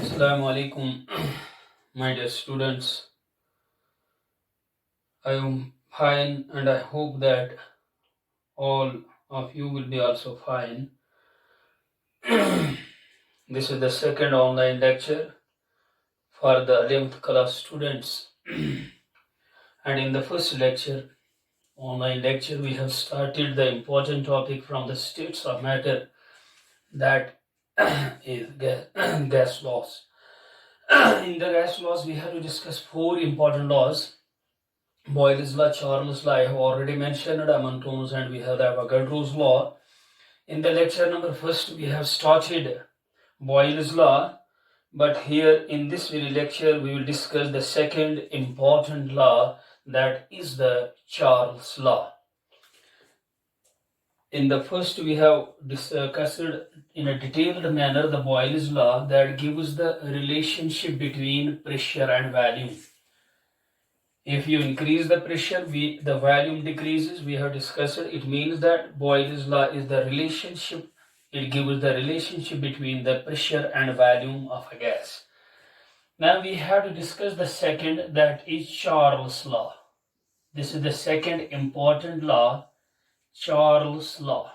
Assalamu alaikum, my dear students. I am fine and I hope that all of you will be also fine. This is the second online lecture for the 11th class students. And in the first online lecture, we have started the important topic from the states of matter, that is gas laws. In the gas laws, we have to discuss 4 important laws. Boyle's law, Charles' law, I have already mentioned, Amontoon's, and we have the Avogadro's law. In the lecture number first, we have started Boyle's law, but here in this very lecture, we will discuss the second important law, that is the Charles' law. In the first, we have discussed in a detailed manner the Boyle's law that gives the relationship between pressure and volume. If you increase the pressure, the volume decreases. We have discussed it. It means that Boyle's law is the relationship. It gives the relationship between the pressure and volume of a gas. Now we have to discuss the second, that is Charles' law. This is the second important law, Charles' law.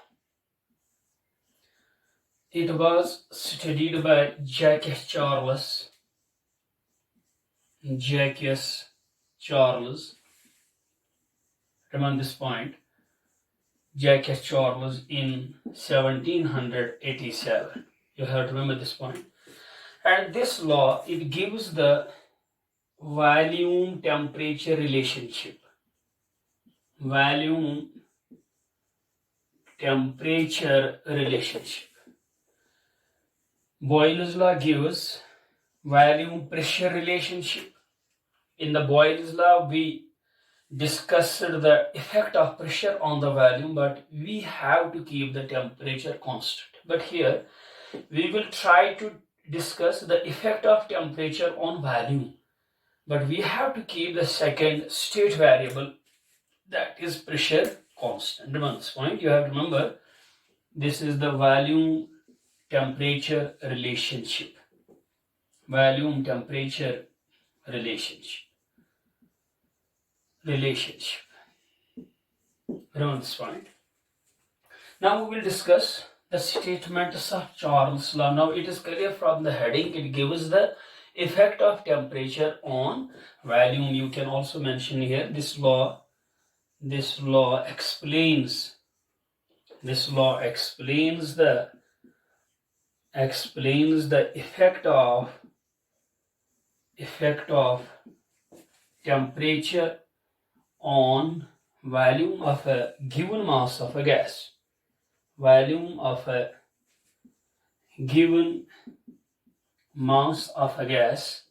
It was studied by Jacques Charles. Remember this point. Jacques Charles in 1787. You have to remember this point. And this law, it gives the volume temperature relationship. Volume temperature relationship. Boyle's law gives volume pressure relationship. In the Boyle's law, we discussed the effect of pressure on the volume, but we have to keep the temperature constant. But here, we will try to discuss the effect of temperature on volume, but we have to keep the second state variable, that is pressure, constant. Remember this point. You have to remember, this is the volume temperature relationship. Volume temperature relationship. Remember this point. Now we will discuss the statements of Charles' law. Now it is clear from the heading, it gives the effect of temperature on volume. You can also mention here this law explains the effect of temperature on volume of a given mass of a gas. Volume of a given mass of a gas.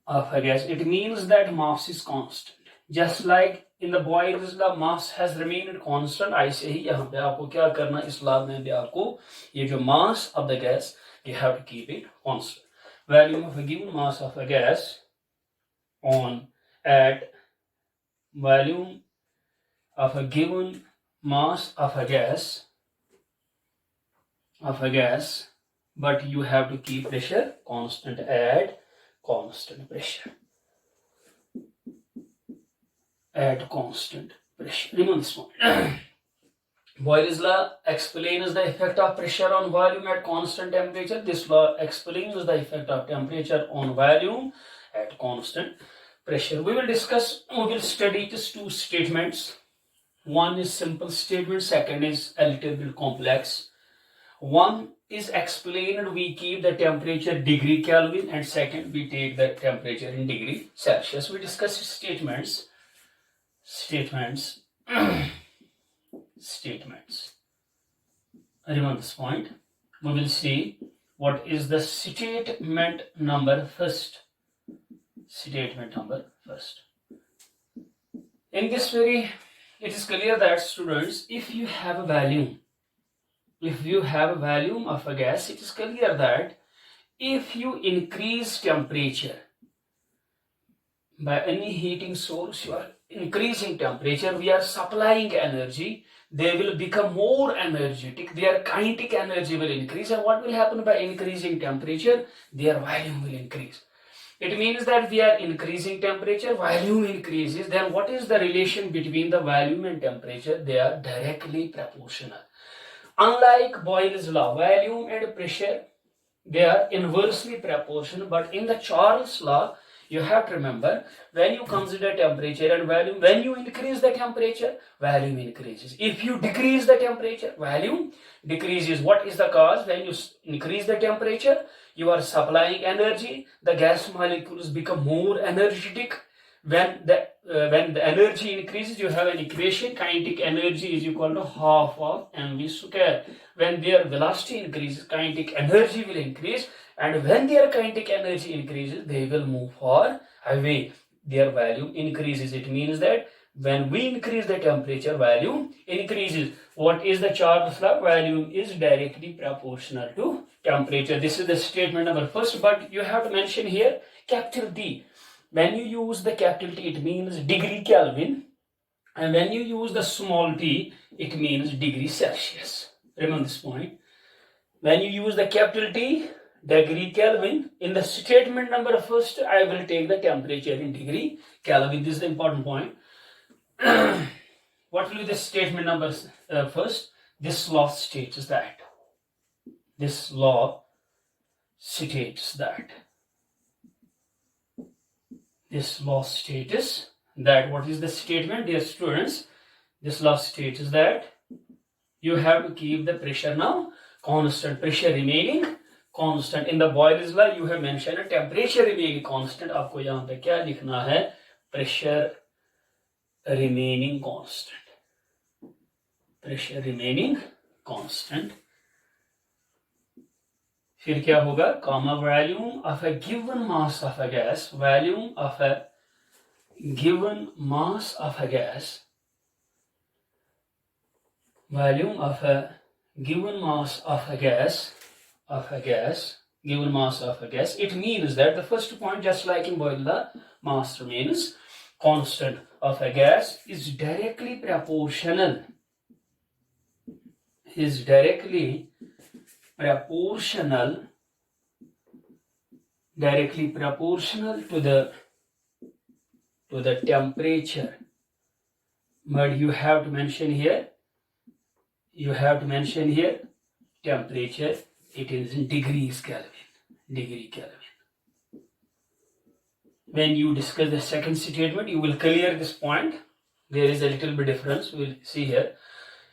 It means that mass is constant. Just like in the Boyle's law, mass has remained constant. ऐसे ही यहाँ पे आपको क्या करना, इस law में भी आपको ये जो mass of the gas, you have to keep it constant. Volume of a given mass of a gas at volume of a given mass of a gas, but you have to keep pressure constant at constant pressure. Remember this point. Boyle's law explains the effect of pressure on volume at constant temperature. This law explains the effect of temperature on volume at constant pressure. We will study just 2 statements. One is simple statement, second is a little bit complex. One is explained, we keep the temperature degree Kelvin, and second we take the temperature in degree Celsius. We discuss statements. Remember this point. We will see what is the statement number first. In this it is clear that, students, if you have a volume of a gas, it is clear that if you increase temperature by any heating source, you are increasing temperature, we are supplying energy, they will become more energetic, their kinetic energy will increase. And what will happen by increasing temperature? Their volume will increase. It means that we are increasing temperature, volume increases. Then what is the relation between the volume and temperature? They are directly proportional. Unlike Boyle's law, volume and pressure, they are inversely proportional. But in the Charles law, you have to remember, when you consider temperature and volume, when you increase the temperature, volume increases. If you decrease the temperature, volume decreases. What is the cause? When you increase the temperature, you are supplying energy, the gas molecules become more energetic. When the energy increases, you have an equation, kinetic energy is equal to half of mv square. When their velocity increases, kinetic energy will increase, and when their kinetic energy increases, they will move far away. Their volume increases. It means that when we increase the temperature, volume increases. What is the Charles law? Volume is directly proportional to temperature. This is the statement number first, but you have to mention here capital D. When you use the capital T, it means degree Kelvin, and when you use the small t, it means degree Celsius. Remember this point. When you use the capital T, degree Kelvin, in the statement number first, I will take the temperature in degree Kelvin. This is the important point. What will be the statement number first? This law states that. This law states that. This law states that. What is the statement, dear students? This law states that you have to keep the pressure now constant, pressure remaining constant. In the Boyle's law, you have mentioned a temperature remaining constant. आपको यहाँ पे क्या लिखना है? Pressure remaining constant. Pressure remaining constant. फिर क्या होगा? Comma volume of a given mass of a gas. Volume of a given mass of a gas. Volume of a given mass of a gas. Given mass of a gas. It means that the first point, just like in Boyle's law, mass remains constant of a gas is directly proportional. Is directly proportional to the temperature. But you have to mention here temperature. It is in degrees Kelvin. Degree Kelvin. When you discuss the second statement, you will clear this point. There is a little bit difference. We will see here.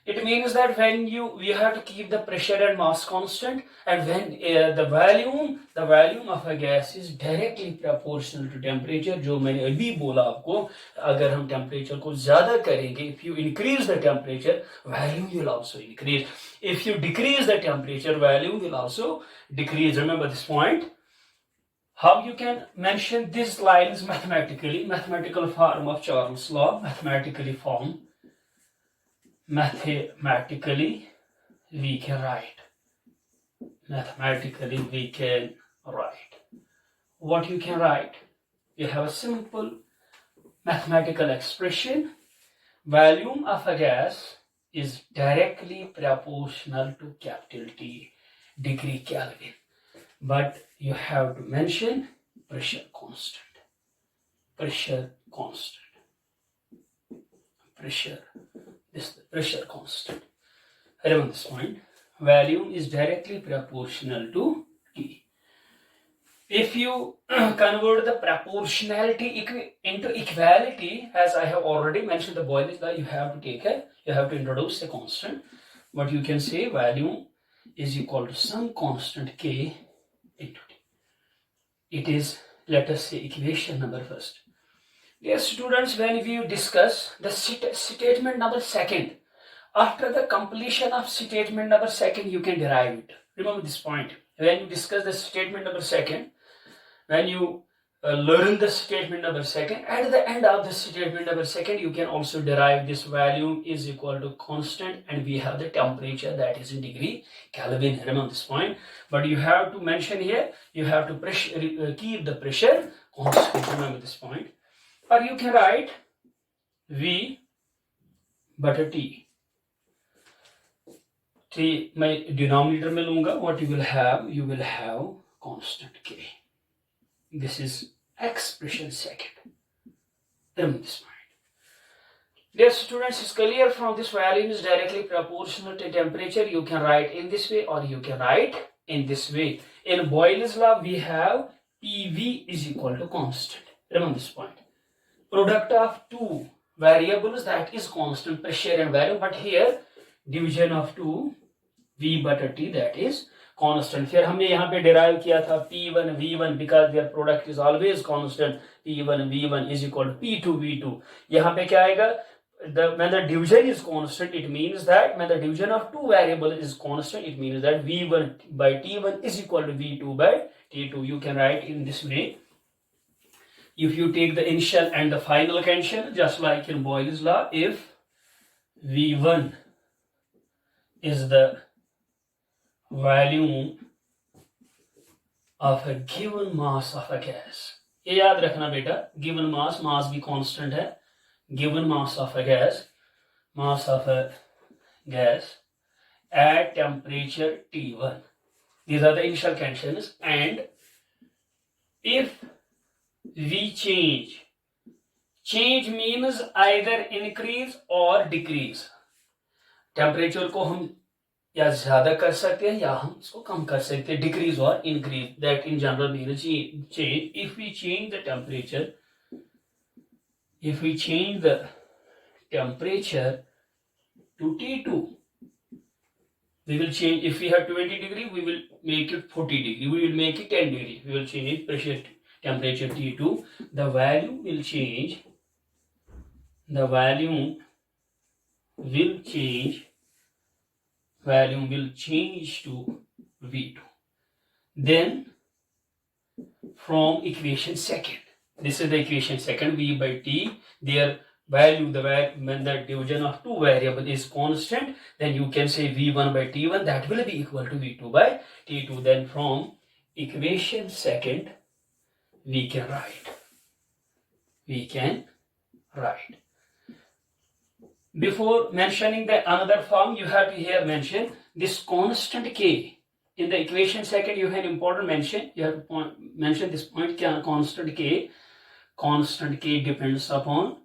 It means that when we have to keep the pressure and mass constant, and when the volume of a gas is directly proportional to temperature. जो मैंने अभी बोला आपको, अगर हम temperature को ज़्यादा करेंगे, if you increase the temperature, volume will also increase. If you decrease the temperature, volume will also decrease. Remember this point. How you can mention these lines mathematically? Mathematical form of Charles' law. Mathematically we can write. What you can write? You have a simple mathematical expression. Volume of a gas is directly proportional to capital T, degree Kelvin. But you have to mention pressure constant. Pressure constant. Remember this point. Volume is directly proportional to T. If you convert the proportionality into equality, as I have already mentioned the Boyle's law, you have to introduce a constant. But you can say volume is equal to some constant K into T. It is, let us say, equation number first. Dear students, when we discuss the statement number second, after the completion of statement number second, you can derive it. Remember this point. When you discuss the statement number second, when you learn the statement number second, at the end of the statement number second, you can also derive this volume is equal to constant, and we have the temperature that is in degree Kelvin. Remember this point. But you have to mention here, you have to keep the pressure constant. Remember this point. Or you can write v बटा t. t मैं denominator में लूंगा. what you will have constant k. This is expression second. Remember this point. Dear students, it's clear from this value is directly proportional to temperature. You can write in this way or you can write in this way. In Boyle's law, we have PV is equal to constant. Remember this point. Product of two variables, that is constant, pressure and volume. But here division of two V बटा T, that is constant. फिर हमने यहाँ पे derive किया था P1 V1 because their product is always constant. P1 V1 is equal to P2 V2. यहाँ पे क्या आएगा? When the division is constant, it means that when the division of two variables is constant, it means that V1 by T1 is equal to V2 by T2. You can write in this way. If you take the initial and the final condition, just like in Boyle's law, if V1 is the volume of a given mass of a gas. ये याद रखना बेटा, given mass भी constant है. Given mass of a gas at temperature T1. These are the initial conditions. And if we change means either increase or decrease. Temperature को हम या ज्यादा कर सकते हैं या हम इसको कम कर सकते हैं, decrease or increase. That in general means change. If we change the temperature to T2, we will change. If we have 20 degree, we will make it 40 degree. We will make it 10 degree. We will change pressure temperature T2. The value will change. The volume will change to V2. Then from equation second, this is the equation second, V by T, their value, when the division of two variables is constant, then you can say V1 by T1, that will be equal to V2 by T2. Then from equation second, we can write. Before mentioning the another form, you have to here mention this constant K. In the equation second, you have important mention. You have to mention this point, constant K. Constant K depends upon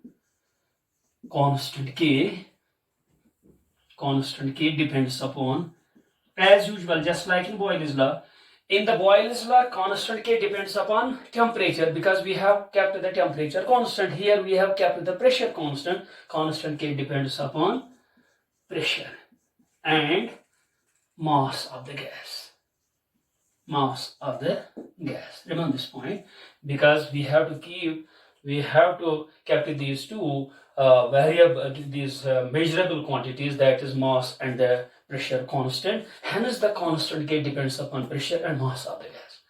as usual, just like in Boyle's law. In the Boyle's law, constant K depends upon temperature because we have kept the temperature constant. Here we have kept the pressure constant. Constant K depends upon pressure and mass of the gas. Remember this point because we have to keep these two measurable quantities, that is mass and the pressure constant. Hence the constant K depends upon pressure and mass of the gas.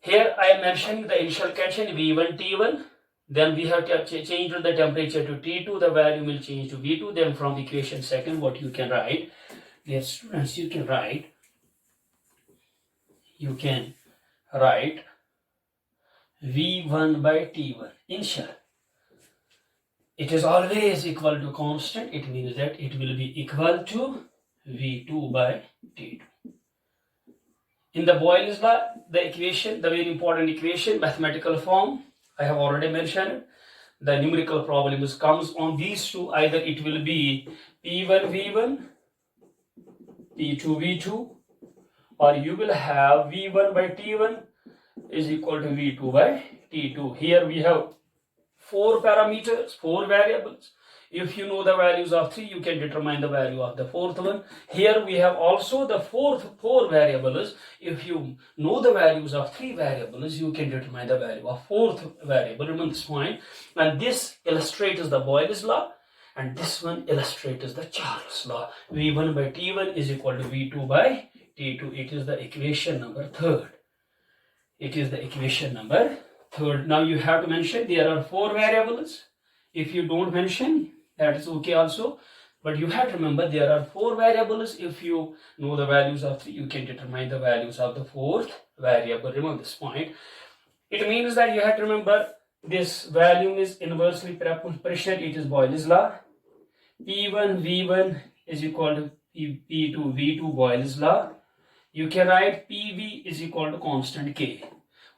Here I am mentioning the initial condition V1 T1. Then we have changed the temperature to T2. The value will change to V2. Then from equation second, what you can write, dear students, you can write V1 by T1 initial. It is always equal to constant. It means that it will be equal to V2 by T2. In the Boyle's law, the equation, the very important equation, mathematical form, I have already mentioned. The numerical problems comes on these two. Either it will be P1 V1, P2 V2, or you will have V1 by T1 is equal to V2 by T2. Here we have 4 parameters, 4 variables. If you know the values of 3, you can determine the value of the fourth one. Here we have also the four variables. If you know the values of 3 variables, you can determine the value of fourth variable. Remember this point. And this illustrates the Boyle's law. And this one illustrates the Charles law. V1 by T1 is equal to V2 by T2. It is the equation number 3rd. Now you have to mention there are 4 variables. If you don't mention, that is okay also. But you have to remember there are 4 variables. If you know the values of 3, you can determine the values of the 4th variable. Remember this point. It means that you have to remember this volume is inversely proportional pressure, it is Boyle's law. P1 V1 is equal to P2 V2, Boyle's law. You can write PV is equal to constant K.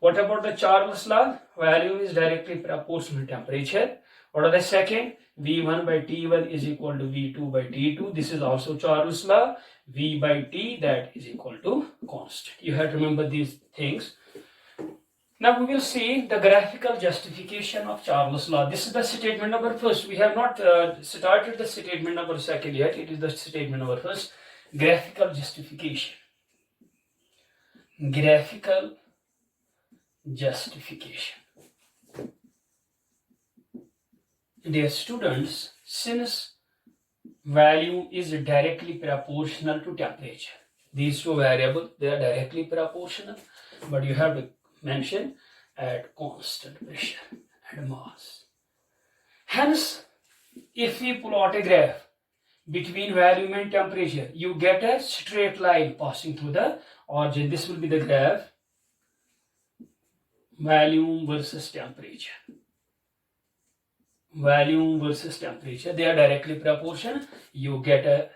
What about the Charles law? Volume is directly proportional to temperature. What are the second? V1 by T1 is equal to V2 by T2. This is also Charles law. V by T, that is equal to constant. You have to remember these things. Now we will see the graphical justification of Charles law. This is the statement number first. We have not started the statement number second yet. It is the statement number first. Graphical justification. Graphical justification. Dear students, since value is directly proportional to temperature, these two variables, they are directly proportional, but you have to mention at constant pressure and mass. Hence, if we plot a graph between volume and temperature, you get a straight line passing through the origin. This will be the graph, volume versus temperature. Volume versus temperature, they are directly proportional. You get a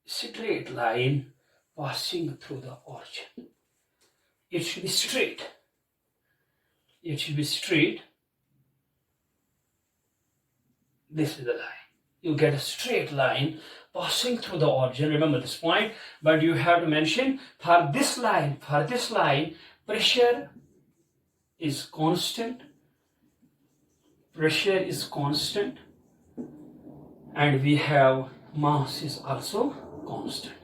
straight line passing through the origin. It should be straight. It should be straight. This is the line. You get a straight line passing through the origin. Remember this point, but you have to mention for this line, pressure is constant. Pressure is constant, and we have mass is also constant.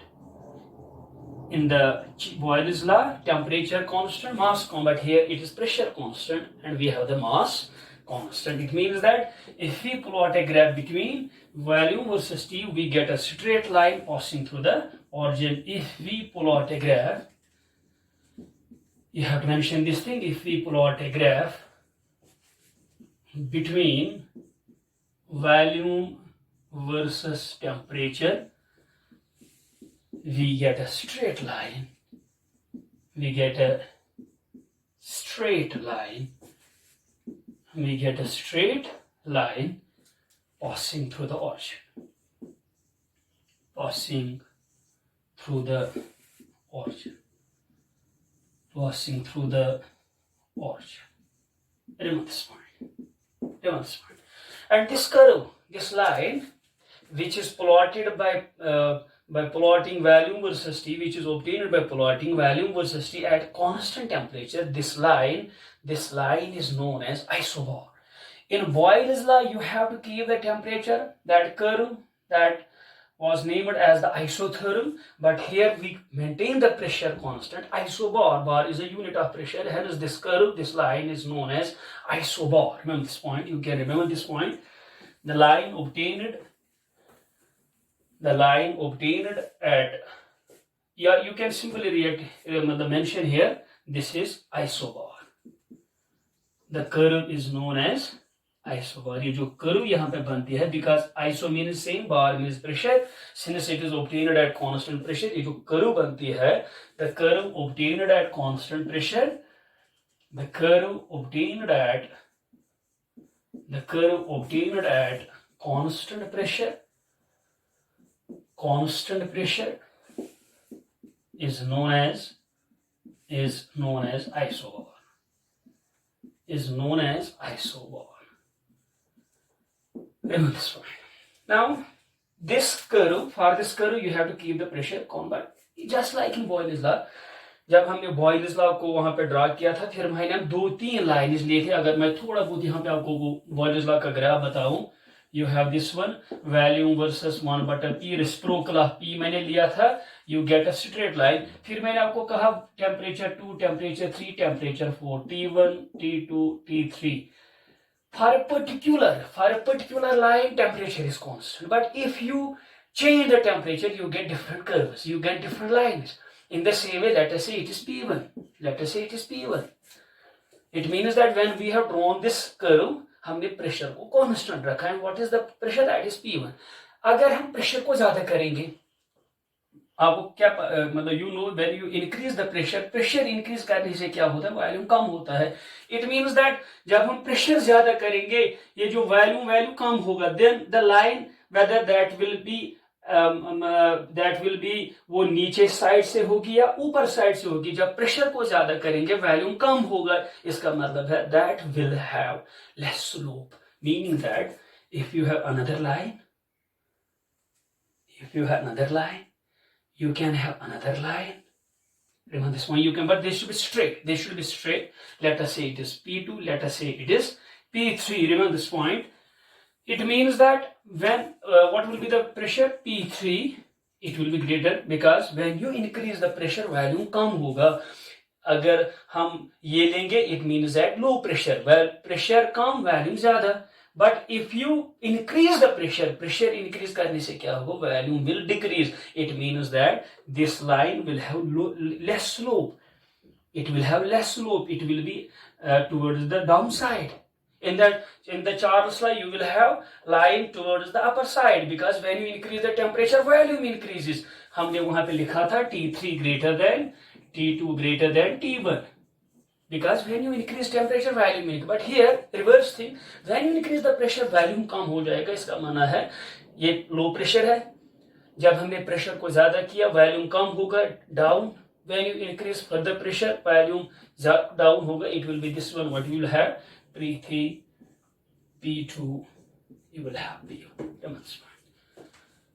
In the Boyle's law, temperature constant, mass constant, but here it is pressure constant, and we have the mass constant. It means that if we plot a graph between volume versus T, we get a straight line passing through the origin. If we plot a graph, you have to mention this thing, if we plot a graph between volume versus temperature, we get a straight line. We get a straight line. We get a straight line passing through the origin. Passing through the origin. Passing through the origin. Remember this point. And this curve, this line, which is plotted by plotting volume versus T, which is obtained by plotting volume versus T at constant temperature, this line is known as isobar. In Boyle's law, you have to keep the temperature, that curve that was named as the isotherm, but here we maintain the pressure constant. Isobar, bar is a unit of pressure, hence this curve, this line is known as isobar. Remember this point, you can remember this point. The line obtained at, yeah, you can simply remember the mention here, this is isobar. The curve is known as isobar. ये जो curve यहाँ पे बनती है, because iso means same, bar means pressure, since it is obtained at constant pressure, ये जो curve बनती है, the curve obtained at constant pressure, the curve obtained at constant pressure is known as isobar. Remember this point. Now, this curve, for this curve, you have to keep the pressure constant. Just like in Boyle's law, जब हमने Boyle's law को वहां पे draw किया था, फिर मैंने 2-3 lines लिए थे. अगर मैं थोड़ा बहुत यहाँ पे आपको Boyle's law का ग्राफ बताऊं, you have this one, volume versus 1/P, reciprocal of P मैंने लिया था, you get a straight line. फिर मैंने आपको कहा temperature 2, temperature 3, temperature 4, T1, T2, T3. For a particular line, temperature is constant. But if you change the temperature, you get different curves, you get different lines. In the same way, let us say it is P1. It means that when we have drawn this curve, हमने pressure को constant रखा है. What is the pressure? That is P1. अगर हम pressure को ज्यादा करेंगे, आपको क्या मतलब you know when you increase the pressure increase करने से क्या होता है, वॉल्यूम कम होता है। इट मीन्स दैट जब हम प्रेशर ज्यादा करेंगे ये जो वैल्यू कम होगा, then the line whether that will be वो नीचे साइड से होगी या ऊपर साइड से होगी। जब प्रेशर को ज्यादा करेंगे वॉल्यूम कम होगा, इसका मतलब है that will have less slope, meaning that if you have another line, you can have another line. Remember this one, you can, but they should be straight. Let us say it is P2, let us say it is P3. Remember this point. It means that when what will be the pressure, P3, it will be greater, because when you increase the pressure volume कम होगा। अगर हम ये लेंगे it means that low pressure, well pressure come volume ज्यादा। But if you increase the pressure increase करने से क्या होगा, volume will decrease. It means that this line will have less slope. It will have less slope. It will be towards the downside. In the Charles law, you will have line towards the upper side, because when you increase the temperature, volume increases. हमने वहां पे लिखा था T3 greater than T2 greater than T1. Because when you increase temperature, volume increase. But here reverse thing, when you increase the pressure, volume कम हो जाएगा। इसका माना है ये लो प्रेशर है, जब हमने प्रेशर को ज्यादा किया वॉल्यूम कम होगा, down. when you increase further pressure, volume down होगा। it will be this one, what you will have, P3 P2, you will have P1।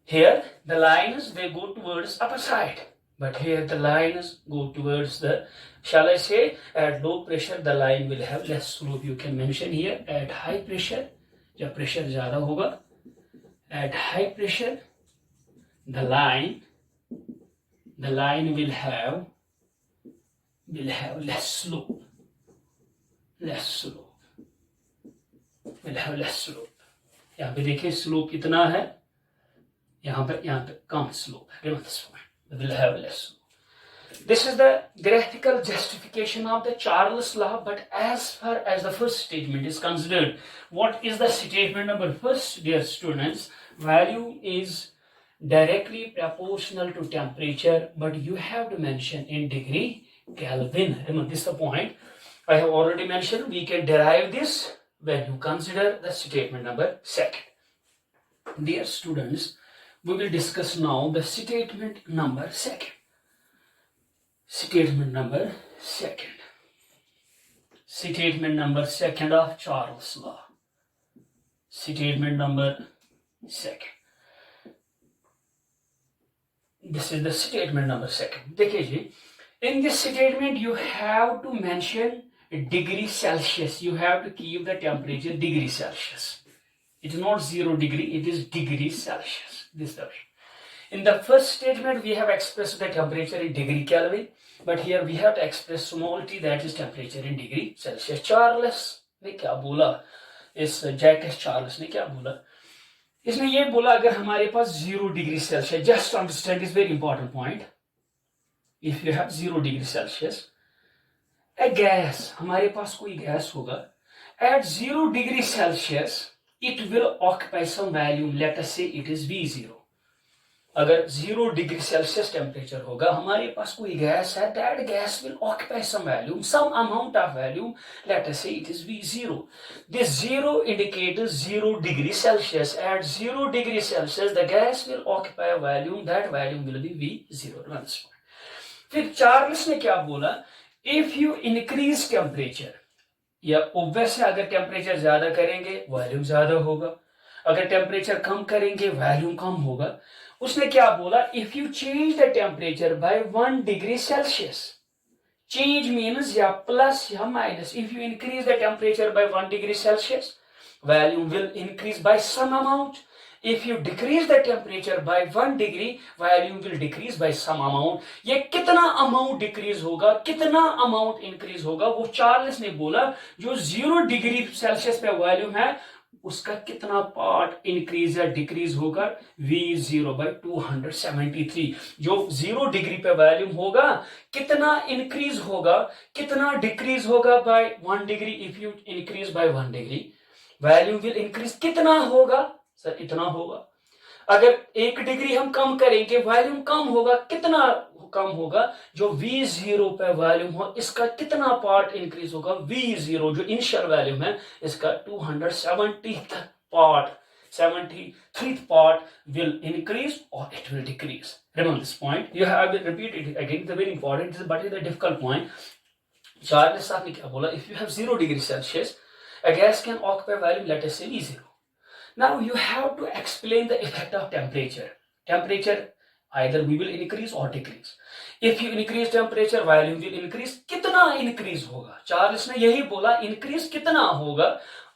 here the lines they go towards upper side, but here the lines go towards the, shall I say, at low pressure the line will have less slope. You can mention here at high pressure, जब pressure ज्यादा होगा, at high pressure the line will have less slope, will have less slope। यहाँ पे देखिए slope कितना है, यहाँ पे कम स्लोप है। will have less slope। This is the graphical justification of the Charles law, but as far as the first statement is considered, what is the statement number first, dear students? Value is directly proportional to temperature, but you have to mention in degree Kelvin. Remember, this is the point I have already mentioned. We can derive this when you consider the statement number second. Dear students, we will discuss now the statement number second. Statement number second of Charles law. Statement number second. This is the statement number second. देखिए जी, in this statement you have to mention degree Celsius. You have to keep the temperature degree Celsius. It is not 0 degree, it is degree Celsius. This is the way. In the first statement we have expressed the temperature in degree Kelvin, but here we have to express small t, that is temperature in degree Celsius. Charles ने क्या बोला, इस Jacques Charles ने क्या बोला, इसने ये बोला अगर हमारे पास 0 degree Celsius, just understand is very important point, if you have 0 degree Celsius a gas, हमारे पास कोई गैस होगा, at 0 degree Celsius it will occupy some volume, let us say it is V0। अगर 0 डिग्री सेल्सियस टेम्परेचर होगा, हमारे पास कोई gas है, that gas will occupy some volume, some amount of volume, let us say it is V0। This 0 indicates 0 degree Celsius. At 0 degree Celsius the gas will occupy a volume, that volume will be V0। फिर Charles ने क्या बोला, if you increase temperature, या obvious है अगर temperature ज्यादा करेंगे volume ज्यादा होगा, अगर टेम्परेचर कम करेंगे वॉल्यूम कम होगा। उसने क्या बोला, if you change the temperature by 1 degree Celsius, change means या plus या minus, if you increase the temperature by 1 degree Celsius, volume will increase by some amount. If you decrease the temperature by 1 degree, volume will decrease by some amount. ये कितना amount decrease होगा, कितना amount increase होगा, वो Charles ने बोला जो 0 degree Celsius पे वॉल्यूम है उसका कितना पार्ट इंक्रीज या डिक्रीज होगा, V0 by 273। जो 0 डिग्री पे वॉल्यूम होगा कितना इंक्रीज होगा, कितना डिक्रीज होगा by 1 degree. If you increase by 1 degree volume will increase, कितना होगा सर, इतना होगा। अगर 1 डिग्री हम कम करेंगे वॉल्यूम कम होगा, कितना कम होगा? जो V0 पे वॉल्यूम हो इसका कितना पार्ट इंक्रीज होगा? V0 जो इनिशियल वॉल्यूम है इसका 270th part, 73th part will increase or it will decrease. Remember this point. You have to repeat it again. It's very important, but it's a difficult point. Charles साहब ने क्या बोला? If you have 0 degree Celsius, a gas can occupy volume, let us say V0. Now you have to explain the effect of temperature. Temperature either we will increase or decrease. If you increase temperature, volume will increase. कितना increase होगा? Charles ने यही बोला, increase कितना होगा.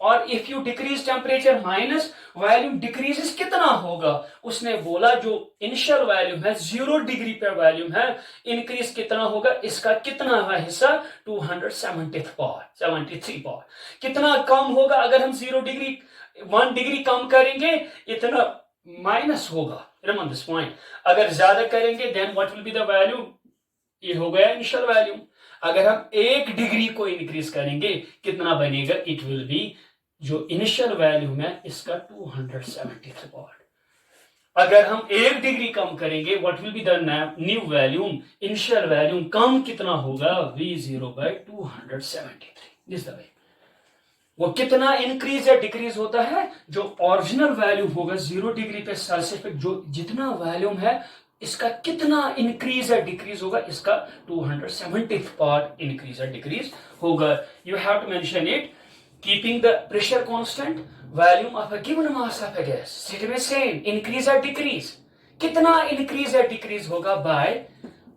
और if you decrease temperature minus volume decreases कितना होगा? उसने बोला जो initial volume है 0 डिग्री पे volume है, increase कितना होगा? इसका कितना है हिस्सा? 270th part, 73 part. कितना कम होगा अगर हम 0 डिग्री 1 डिग्री कम करेंगे? इतना माइनस होगा. Remember this point. अगर ज्यादा करेंगे then what will be the value? ये हो गया इनिशियल वैल्यूम. अगर हम 1 डिग्री को इंक्रीज करेंगे कितना बनेगा? इट विल बी जो इनिशियल वैल्यूम है इसका 270th पार्ट. अगर हम 1 डिग्री कम करेंगे what will be the new volume? Initial volume कम कितना होगा? V0 by 273. This the way. वो कितना इंक्रीज या डिक्रीज होता है? जो ओरिजिनल वैल्यू होगा 0 डिग्री पे सेल्सियस पे जो जितना वैल्यूम है इसका कितना इंक्रीज या डिक्रीज होगा? इसका 270th पार्ट इंक्रीज या डिक्रीज होगा. You have to mention it. Keeping the pressure constant, volume of a given mass of a gas state same, increase या डिक्रीज. कितना इंक्रीज या डिक्रीज होगा? By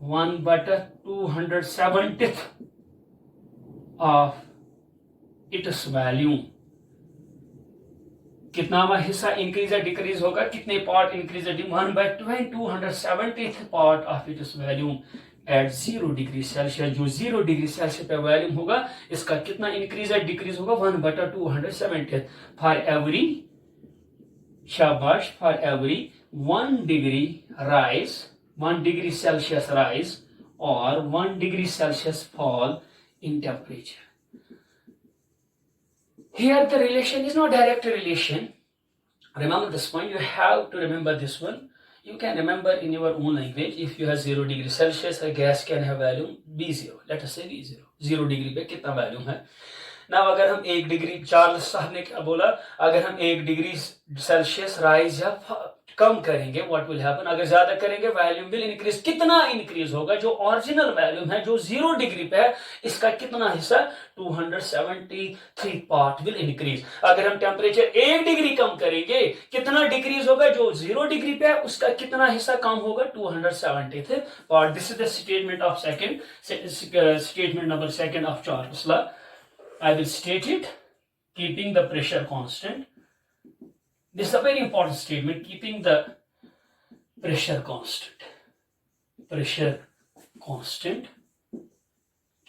1/270th of its volume. कितना हिस्सा increase या decrease होगा? कितने पार्ट इंक्रीज या decrease? 1/270th part of its volume at 0 degree Celsius. जो 0 डिग्री सेल्सियस पे वॉल्यूम होगा इसका कितना इंक्रीज या डिक्रीज होगा? 1/270th. फॉर एवरी, शाबाश, for every 1 degree rise, 1 degree Celsius rise और 1 degree Celsius fall in temperature. Here the relation is not direct relation. Remember this point. You have to remember this one. You can remember in your own language. If you have 0 degree Celsius, a gas can have value V0. Let us say V0. 0 degree पे कितना volume है? ना अगर हम 1 degree, Charles साहब ने क्या बोला? अगर हम 1 डिग्री सेल्सियस राइज या कम करेंगे व्हाट विल हैपन? अगर ज्यादा करेंगे वैल्यूम विल इंक्रीज. कितना इंक्रीज होगा? जो ओरिजिनल वैल्यूम है जो 0 डिग्री पे है इसका कितना हिस्सा? 273 पार्ट विल इंक्रीज. अगर हम टेम्परेचर 1 डिग्री कम करेंगे कितना डिक्रीज होगा? जो 0 डिग्री पे है उसका कितना हिस्सा कम होगा? 270 part. This is the statement of second, statement number 2 of Charles law. I will state it. Keeping the pressure constant. This is a very important statement. Keeping the pressure constant. Pressure constant.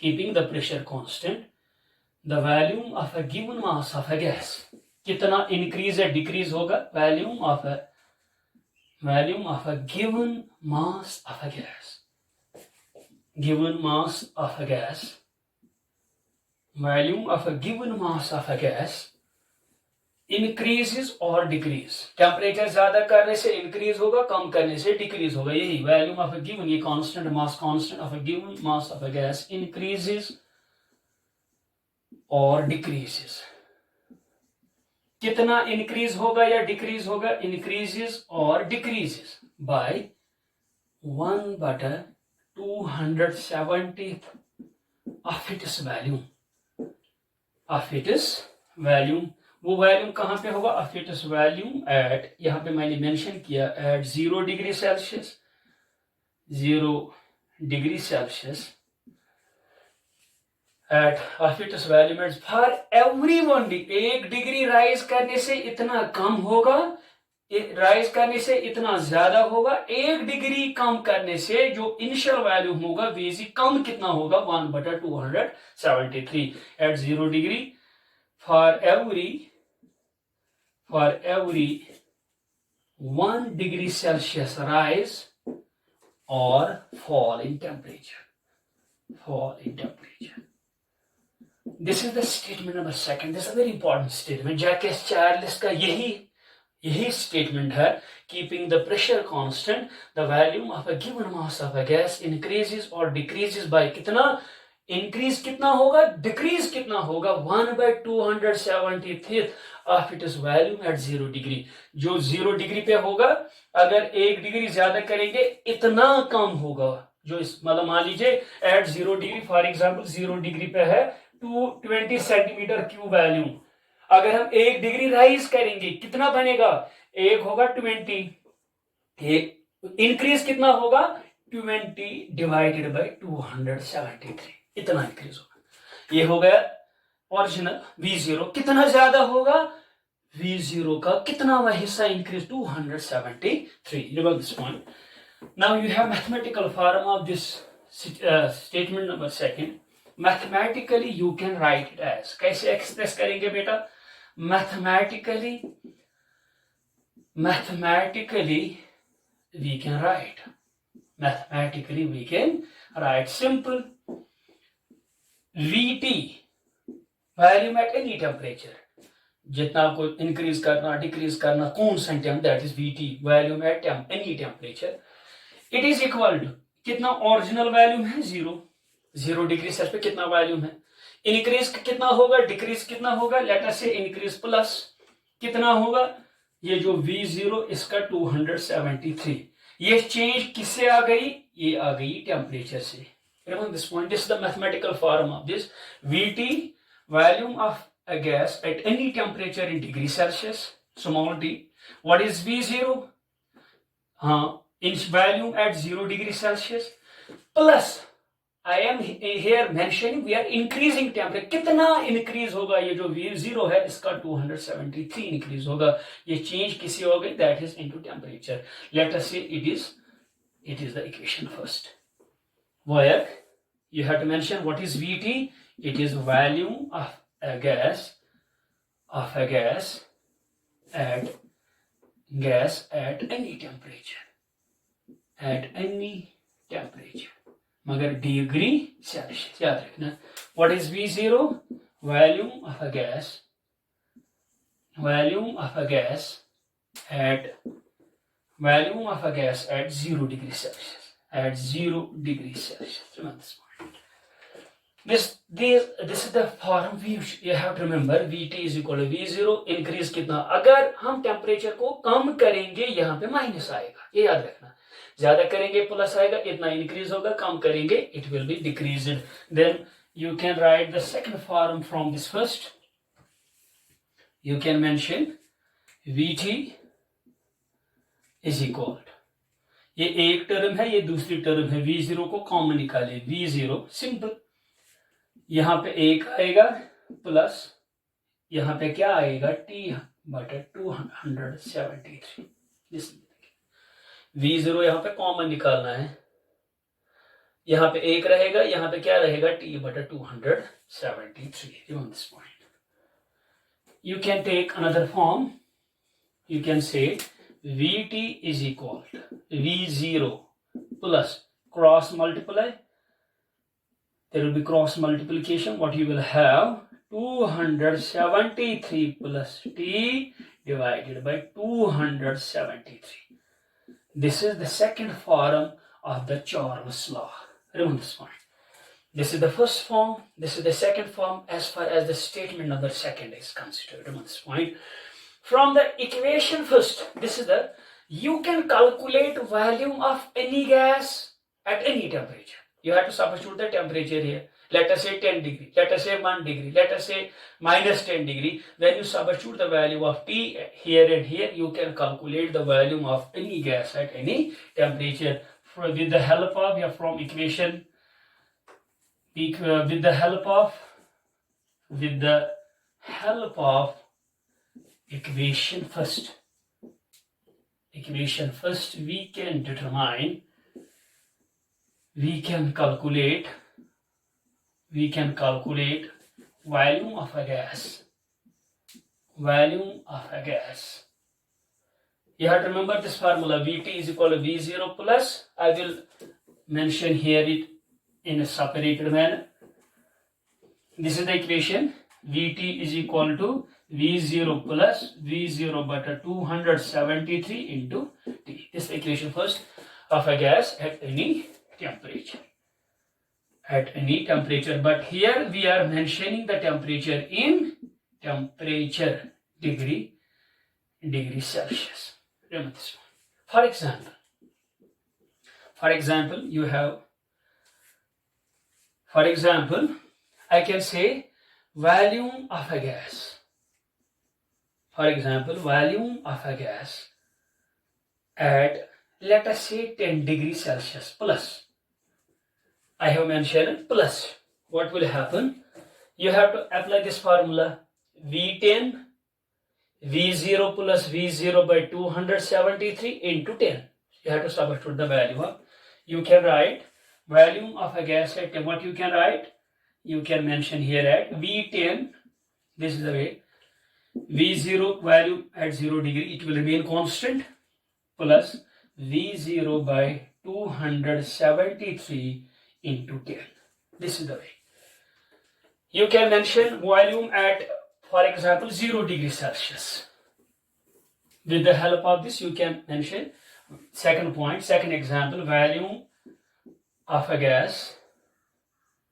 Keeping the pressure constant. The volume of a given mass of a gas. कितना increase या decrease होगा? Volume of a given mass of a gas. Given mass of a gas. Volume of a given mass of a gas increases or decrease. Temperature ज्यादा करने से increase होगा, कम करने से decrease होगा. यही वॉल्यूम ऑफ अ गिवन, ये constant mass constant of a given mass of a gas increases और डिक्रीजेस. कितना इंक्रीज होगा या डिक्रीज होगा? इंक्रीजेस और decreases by 1/270 of its volume. Of its volume. वो वैल्यूम कहां पे होगा? ऑफ इट्स वैल्यूम एट, यहां पे मैंने मेंशन किया at 0 degree Celsius. 0 degree Celsius at of its volume at for every 1 degree. 1 degree rise करने से इतना कम होगा, राइज करने से इतना ज्यादा होगा. 1 डिग्री कम करने से जो इनिशियल वैल्यू होगा Vc कम कितना होगा? 1/273 at 0 degree. For every 1 degree Celsius rise और fall in temperature. This is the statement number 2. This is a very important statement. Jacques Charles का यही यही स्टेटमेंट है, keeping the pressure constant the volume of a given mass of a gas increases और decreases by कितना, increase कितना होगा, decrease कितना होगा, 1/273 of it is volume at 0 degree. जो 0 डिग्री पे होगा, अगर 1 डिग्री ज्यादा करेंगे इतना कम होगा। जो इस मतलब मान लीजिए at 0 degree, for example 0 degree पे है 220 सेंटीमीटर क्यूब वॉल्यूम, अगर हम 1 डिग्री राइज करेंगे कितना बनेगा, एक होगा 20, एक इंक्रीज कितना होगा 20 डिवाइडेड बाय 273, इतना इंक्रीज होगा। ये हो गया ओरिजिनल V0। कितना ज्यादा होगा, V0 का कितना वह हिस्सा increase, 273। Remember this point. Now you have mathematical form of this statement number second. Mathematically you can write it as, कैसे एक्सप्रेस करेंगे बेटा, मैथमेटिकली we can write, mathematically we can write simple VT volume at any temperature, जितना आपको increase करना decrease करना constant temp, that is VT volume at any temperature. It is equal to कितना, original volume है 0 degree Celsius पे कितना volume है, increase कितना होगा, डिक्रीज कितना होगा, लेट अस से इंक्रीज प्लस कितना होगा, ये जो V0 इसका 273, ये चेंज किससे आ गई, ये आ गई टेम्परेचर से। Remember this point, this is the mathematical form of this VT, volume of a gas at any temperature in degree Celsius, small d. What is V0? In volume at 0 degree Celsius, plus I am here mentioning we are increasing temperature, कितना increase होगा, ये जो V0 है इसका 273 increase होगा, ये change किसी हो गई, that is into temperature. Let us say it is the equation first, where you have to mention what is VT. It is volume of a gas at any temperature, मगर degree Celsius याद रखना। What is V0? Volume of a gas eight 0 degree Celsius, Remember this point. This is the form you have to remember. VT is equal to V0, increase कितना, अगर हम temperature को कम करेंगे यहाँ पे माइनस आएगा, ये याद रखना, ज्यादा करेंगे प्लस आएगा, इतना इंक्रीज होगा, कम करेंगे it will be decreased. Then you can write the second form from this first, you can mention VT is equal, ये एक टर्म है, ये दूसरी टर्म है, V0 को कॉमन निकाले, V0 सिंपल, यहां पे एक आएगा प्लस यहां पे क्या आएगा, T/273। V0 यहां पे कॉमन निकालना है, यहां पे एक रहेगा, यहां पे क्या रहेगा, T/273। Remember this point. You can take another form. You can say VT is equal to V0 plus cross multiply. There will be cross multiplication. What you will have, 273 plus T divided by 273. This is the second form of the Charles law. Remember this point. This is the first form. This is the second form as far as the statement number second is considered. Remember this point. From the equation first, this is the, you can calculate volume of any gas at any temperature. You have to substitute the temperature here. Let us say 10 degree, let us say 1 degree, let us say minus 10 degree. When you substitute the value of T here and here, you can calculate the volume of any gas at any temperature with the help of equation. With the help of equation first, we can determine, we can calculate volume of a gas. You have to remember this formula, VT is equal to V0 plus, I will mention here it in a separated manner. This is the equation, VT is equal to V0 plus V0 beta 273 into T. This is the equation first of a gas at any temperature. At any temperature, but here we are mentioning the temperature in temperature degree Celsius. Remember this one. For example, you have, for example, I can say volume of a gas. For example, volume of a gas at, let us say, 10 degrees Celsius plus. I have mentioned plus. What will happen? You have to apply this formula. V10, V0 plus V0 by 273 into 10. You have to substitute the value up. You can write volume of a gas at 10. What you can write? You can mention here at V10. This is the way. V0 value at 0 degree, it will remain constant, plus V0 by 273 into 10. This is the way. You can mention volume at, for example, 0 degrees Celsius. With the help of this, you can mention second point, second example, volume of a gas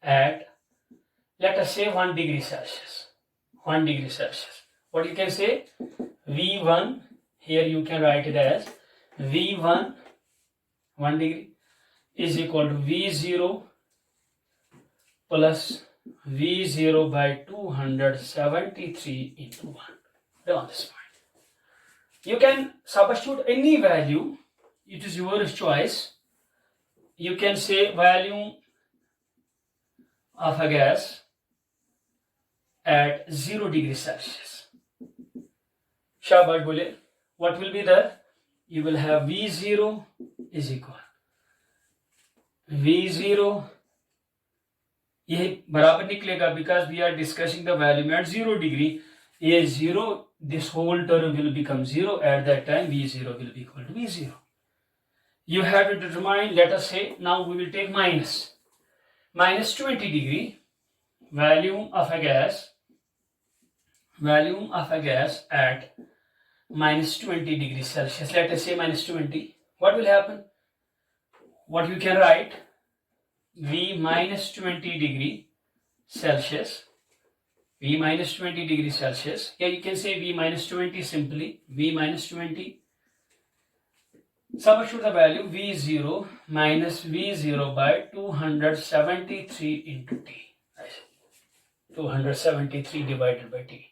at, let us say, 1 degree Celsius. 1 degree Celsius. What you can say? V1, here you can write it as V1, 1 degree, is equal to V0 plus V0 by 273 into 1. On this point. You can substitute any value. It is your choice. You can say volume of a gas at 0 degrees Celsius. Shabash bole. What will be there? You will have V0 is equal. V0 ये बराबर निकलेगा because we are discussing the value at 0 degree. ये 0, this whole term will become 0. At that time, V0 will be equal to V0. You have to determine, let us say, now we will take minus 20 degree, volume of a gas at minus 20 degrees Celsius. Let us say minus 20. What will happen? What you can write? V minus 20 degree Celsius. V minus 20 degrees Celsius. Here you can say V minus 20 simply. V minus 20. Substitute the value V0 minus V0 by 273 into T. 273 divided by T.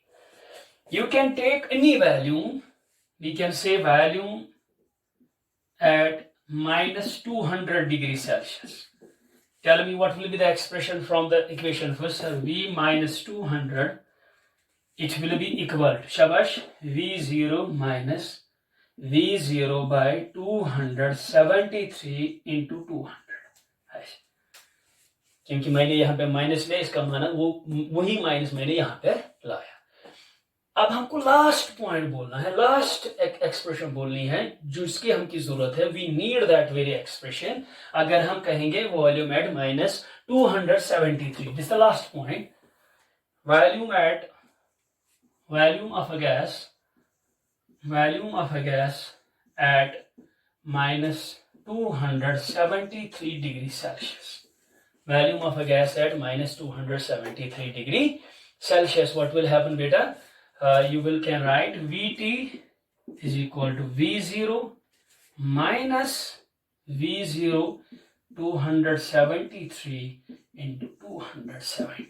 You can take any value. We can say volume at minus 200 degrees Celsius. Tell me what will be the expression from the equation first. V minus 200, it will be equal to, shabash, V0 minus V0 by 273 into 200. क्योंकि मैंने यहाँ पे minus लिया, इसका माना वही minus मैंने यहाँ पे लाया. अब हमको लास्ट पॉइंट बोलना है, लास्ट एक्सप्रेशन बोलनी है जिसकी हमकी जरूरत है. We need that very expression. अगर हम कहेंगे volume at minus 273, this the last point. Volume of a gas at minus 273 degree Celsius. Volume of a gas at minus 273 degree Celsius. What will happen, beta? You can write Vt is equal to V0 minus V0 273 into 273.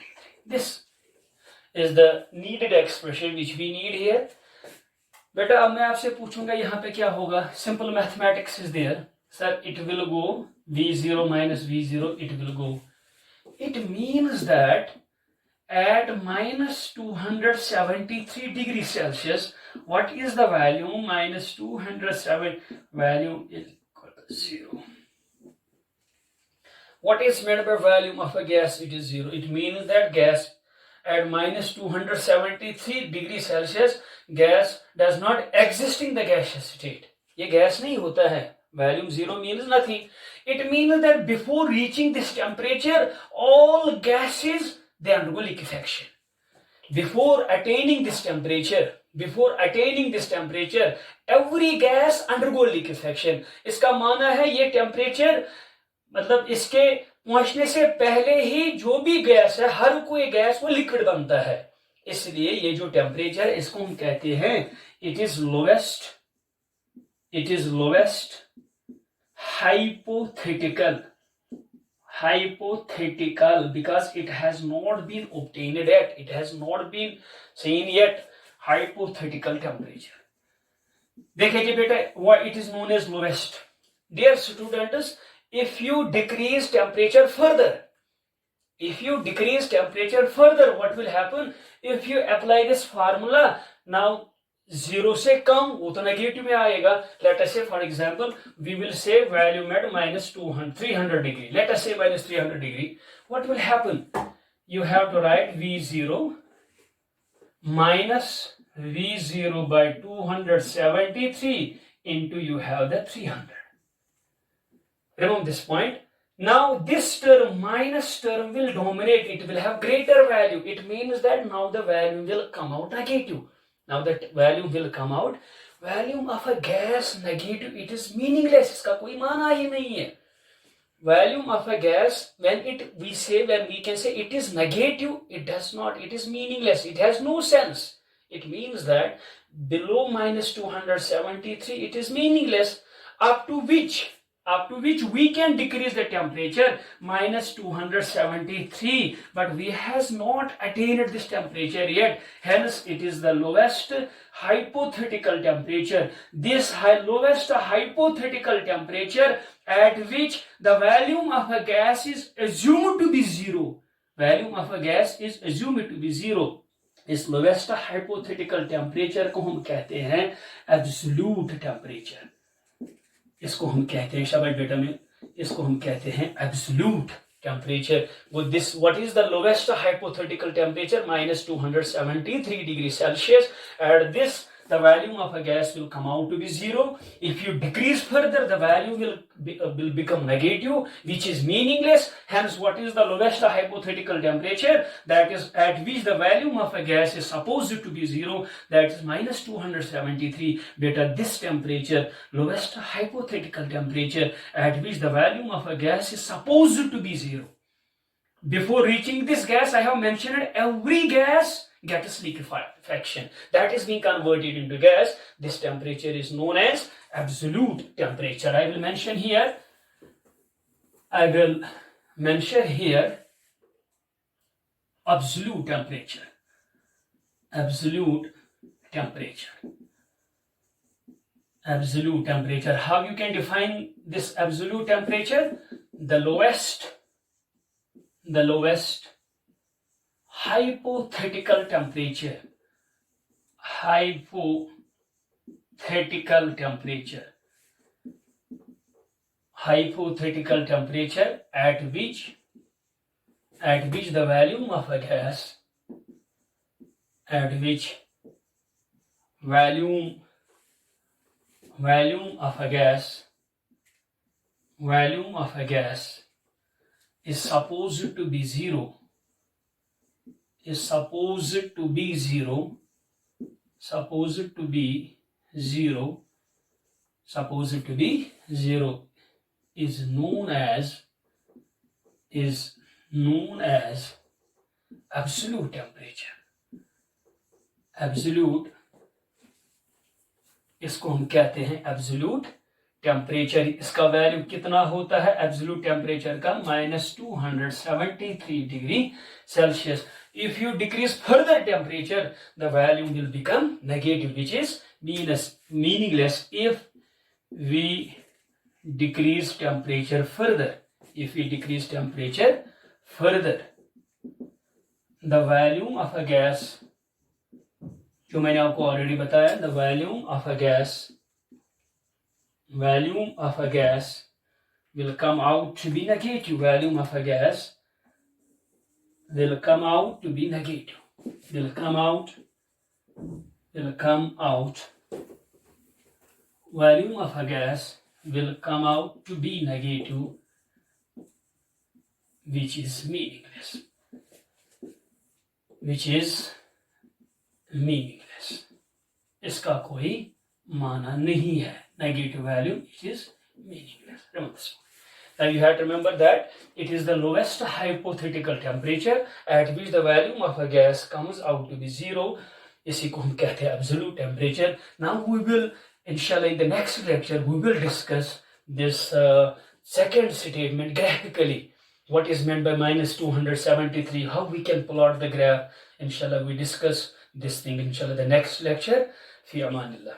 This is the needed expression which we need here. बेटा अब मैं आपसे पूछूंगा यहाँ पे क्या होगा. Simple mathematics is there. Sir, it will go V0 minus V0, it will go. It means that at minus 273 degrees Celsius, what is the value? Minus 207 value is equal to 0. What is meant by volume of a gas? It is 0. It means that gas at minus 273 degrees Celsius, gas does not exist in the gaseous state. ये gas नहीं होता है. Volume 0 means nothing. It means that before reaching this temperature, all gases, they undergo liquefaction. before attaining this temperature, every gas undergo liquefaction. इसका माना है ये temperature मतलब इसके पहुंचने से पहले ही जो भी गैस है, हर कोई गैस वो लिक्विड बनता है. इसलिए ये जो टेम्परेचर इसको हम कहते हैं it is lowest hypothetical because it has not been obtained yet, it has not been seen yet. Hypothetical temperature. देखिए बेटा, why it is known as lowest. Dear students, if you decrease temperature further, what will happen? If you apply this formula, now 0 से कम वो तो negative में आएगा. Let us say for example we will say value at minus 300 degree. Let us say minus 300 degree. What will happen? You have to write V0 minus V0 by 273 into you have the 300. Remember this point. Now this term, minus term will dominate. It will have greater value. It means that now the value will come out negative. Now that value will come out. Volume of a gas negative. It is meaningless. इसका कोई माना ही नहीं है. Volume of a gas, when we can say it is negative, it does not. It is meaningless. It has no sense. It means that below minus 273, it is meaningless. Up to which we can decrease the temperature minus 273, but we has not attained this temperature yet. Hence, it is the lowest hypothetical temperature. This lowest hypothetical temperature at which the volume of a gas is assumed to be zero. इस lowest hypothetical temperature को हम कहते हैं absolute temperature. इसको हम कहते हैं, शाबाश बेटा में, इसको हम कहते हैं absolute temperature. With this, what is the lowest hypothetical temperature? Minus 273 degrees Celsius. At this, the volume of a gas will come out to be zero. If you decrease further, the value will become negative, which is meaningless. Hence, what is the lowest hypothetical temperature? That is at which the volume of a gas is supposed to be zero. That is minus 273. Beta, this temperature, lowest hypothetical temperature at which the volume of a gas is supposed to be zero. Before reaching this gas, I have mentioned every gas gets liquefaction. That is being converted into gas. This temperature is known as absolute temperature. I will mention here absolute temperature. Absolute temperature. How you can define this absolute temperature? The lowest hypothetical temperature at which the volume of a gas is supposed to be zero. Is supposed to be zero is known as absolute temperature. Absolute, इसको हम कहते हैं absolute temperature. इसका value कितना होता है absolute temperature का? minus 273 degree Celsius. If you decrease further temperature, the value will become negative, which is meaningless. If we decrease temperature further, the volume of a gas, जो मैंने आपको already बताया, the volume of a gas will come out to be negative. Volume of a gas will come out to be negative. Volume of a gas will come out to be negative, which is meaningless. Meaningless, इसका कोई माना नहीं है. Negative value, it is meaningless. Remember this one. Now you have to remember that it is the lowest hypothetical temperature at which the volume of a gas comes out to be zero. इसी को हम कहते हैं absolute temperature. Now we will, inshallah, in the next lecture, we will discuss this second statement graphically. What is meant by minus 273? How we can plot the graph? Inshallah, we discuss this thing. Inshallah, the next lecture. Fi amanillah.